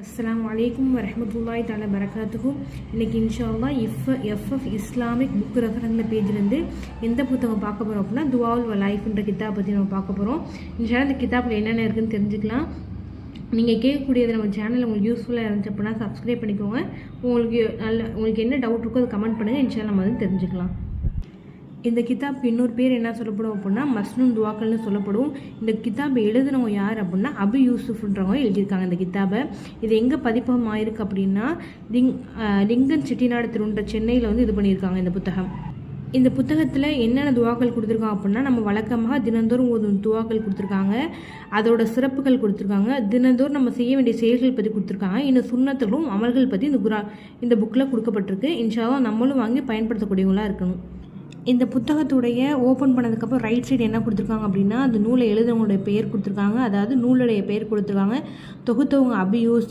அஸ்ஸலாமு அலைக்கும் வரஹ்மத்துல்லாஹி தஆலா பரகாத்துஹு. இன்றைக்கி இன்ஷா அல்லாஹ் எஃப்எஃப் இஸ்லாமிக் புக் ரெஃபரன்ஸ் பேஜ்லேருந்து எந்த புத்தகம் பார்க்க போகிறோம் அப்படின்னா துஆவுல் வலாயிஃப்ன்ற கிதாப் பற்றி நம்ம பார்க்க போகிறோம். இன்ஷா அல்லாஹ் இந்த கிதாப்பில் என்னென்ன இருக்குதுன்னு தெரிஞ்சுக்கலாம். நீங்கள் கேட்கக்கூடியது நம்ம சேனல் உங்களுக்கு யூஸ்ஃபுல்லாக இருந்துச்சு அப்படின்னா சப்ஸ்கிரைப் பண்ணிக்கோங்க. உங்களுக்கு என்ன டவுட் இருக்கோ அதை கமெண்ட் பண்ணுங்கள். இன்ஷா அல்லாஹ் நம்ம வந்து தெரிஞ்சுக்கலாம். இந்த கிதாப் இன்னொரு பேர் என்ன சொல்லப்படும் அப்படின்னா மஸ்னூன் துவாக்கள்னு சொல்லப்படும். இந்த கிதாபை எழுதுனவங்க யார் அப்படின்னா அபு யூசுஃப்ன்றவங்க எழுதியிருக்காங்க இந்த கிதாபை. இது எங்கே பதிப்பகம் ஆயிருக்கு அப்படின்னா லிங்கன் செட்டிநாடு திருன்ற சென்னையில் வந்து இது பண்ணியிருக்காங்க இந்த புத்தகம். இந்த புத்தகத்தில் என்னென்ன துவாக்கள் கொடுத்துருக்காங்க அப்படின்னா நம்ம வழக்கமாக தினந்தோறும் ஒரு துவாக்கள் கொடுத்துருக்காங்க, அதோட சிறப்புகள் கொடுத்துருக்காங்க, தினந்தோறும் நம்ம செய்ய வேண்டிய செயல்கள் பற்றி கொடுத்துருக்காங்க, இன்னும் சுன்னத்துகளும் அமல்கள் பற்றி இந்த புக்கில் கொடுக்கப்பட்டிருக்கு. இன்ஷா அல்லாஹ் நம்மளும் வாங்கி பயன்படுத்தக்கூடியவங்களாக இருக்கணும். இந்த புத்தகத்துடைய ஓப்பன் பண்ணதுக்கப்புறம் ரைட் சைடு என்ன கொடுத்துருக்காங்க அப்படின்னா அந்த நூலை எழுதுறவங்களுடைய பெயர் கொடுத்துருக்காங்க, அதாவது நூலுடைய பெயர் கொடுத்துருக்காங்க. தொகுத்தவங்க அபு யூசுஃப்,